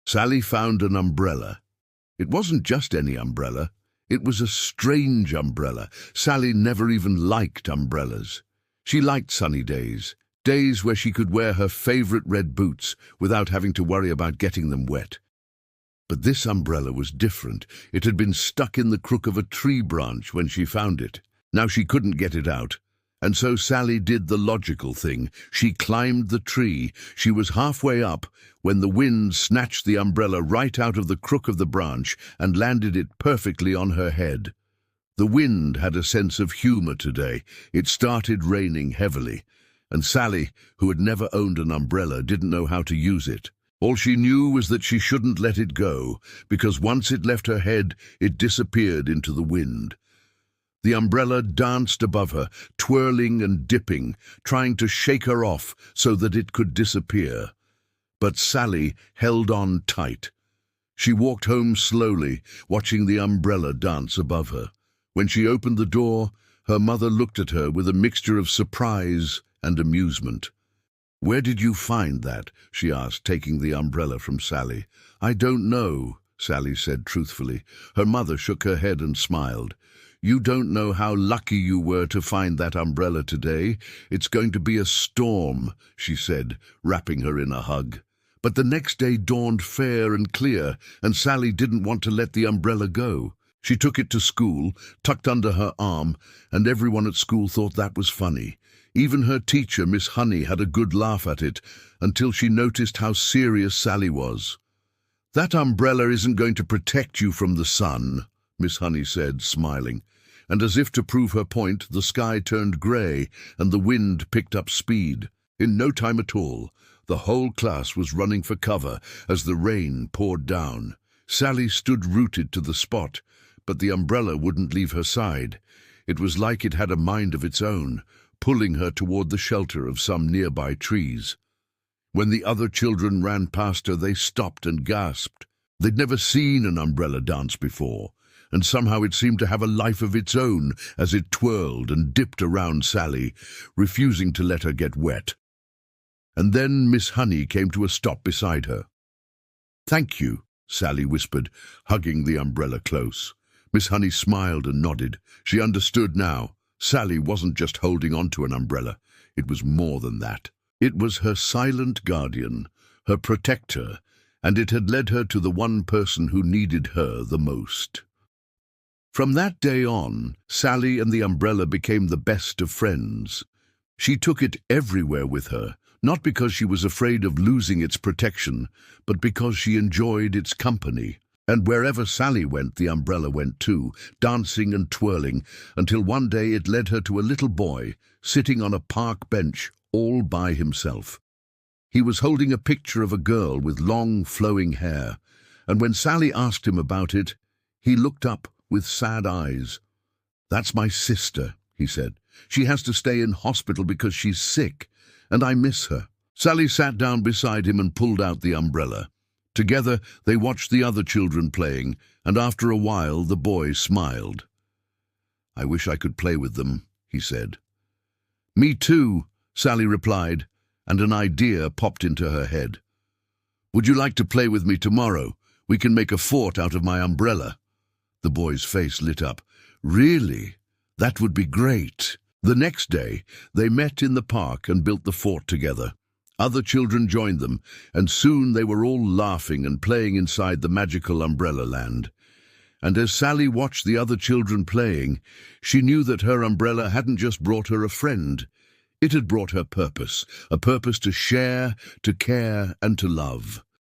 Sally found an umbrella. It wasn't just any umbrella. It was a strange umbrella. Sally never even liked umbrellas. She liked sunny days, days where she could wear her favorite red boots without having to worry about getting them wet. But this umbrella was different. It had been stuck in the crook of a tree branch when she found it. Now she couldn't get it out. And so Sally did the logical thing. She climbed the tree. She was halfway up when the wind snatched the umbrella right out of the crook of the branch and landed it perfectly on her head. The wind had a sense of humor today. It started raining heavily, and Sally, who had never owned an umbrella, didn't know how to use it. All she knew was that she shouldn't let it go, because once it left her head, it disappeared into the wind. The umbrella danced above her, twirling and dipping, trying to shake her off so that it could disappear. But Sally held on tight. She walked home slowly, watching the umbrella dance above her. When she opened the door, her mother looked at her with a mixture of surprise and amusement. "Where did you find that?" she asked, taking the umbrella from Sally. "I don't know," Sally said truthfully. Her mother shook her head and smiled. "You don't know how lucky you were to find that umbrella today. It's going to be a storm," she said, wrapping her in a hug. But the next day dawned fair and clear, and Sally didn't want to let the umbrella go. She took it to school, tucked under her arm, and everyone at school thought that was funny. Even her teacher, Miss Honey, had a good laugh at it, until she noticed how serious Sally was. "That umbrella isn't going to protect you from the sun," Miss Honey said, smiling. And as if to prove her point, the sky turned grey and the wind picked up speed. In no time at all, the whole class was running for cover as the rain poured down. Sally stood rooted to the spot, but the umbrella wouldn't leave her side. It was like it had a mind of its own, pulling her toward the shelter of some nearby trees. When the other children ran past her, they stopped and gasped. They'd never seen an umbrella dance before, and somehow it seemed to have a life of its own as it twirled and dipped around Sally, refusing to let her get wet. And then Miss Honey came to a stop beside her. "Thank you," Sally whispered, hugging the umbrella close. Miss Honey smiled and nodded. She understood now. Sally wasn't just holding on to an umbrella. It was more than that. It was her silent guardian, her protector, and it had led her to the one person who needed her the most. From that day on, Sally and the umbrella became the best of friends. She took it everywhere with her, not because she was afraid of losing its protection, but because she enjoyed its company. And wherever Sally went, the umbrella went too, dancing and twirling, until one day it led her to a little boy, sitting on a park bench, all by himself. He was holding a picture of a girl with long, flowing hair, and when Sally asked him about it, he looked up with sad eyes. "That's my sister," he said. "She has to stay in hospital because she's sick, and I miss her." Sally sat down beside him and pulled out the umbrella. Together they watched the other children playing, and after a while the boy smiled. "I wish I could play with them," he said. "Me too," Sally replied, and an idea popped into her head. "Would you like to play with me tomorrow? We can make a fort out of my umbrella." The boy's face lit up. "Really? That would be great." The next day, they met in the park and built the fort together. Other children joined them, and soon they were all laughing and playing inside the magical umbrella land. And as Sally watched the other children playing, she knew that her umbrella hadn't just brought her a friend. It had brought her purpose, a purpose to share, to care, and to love.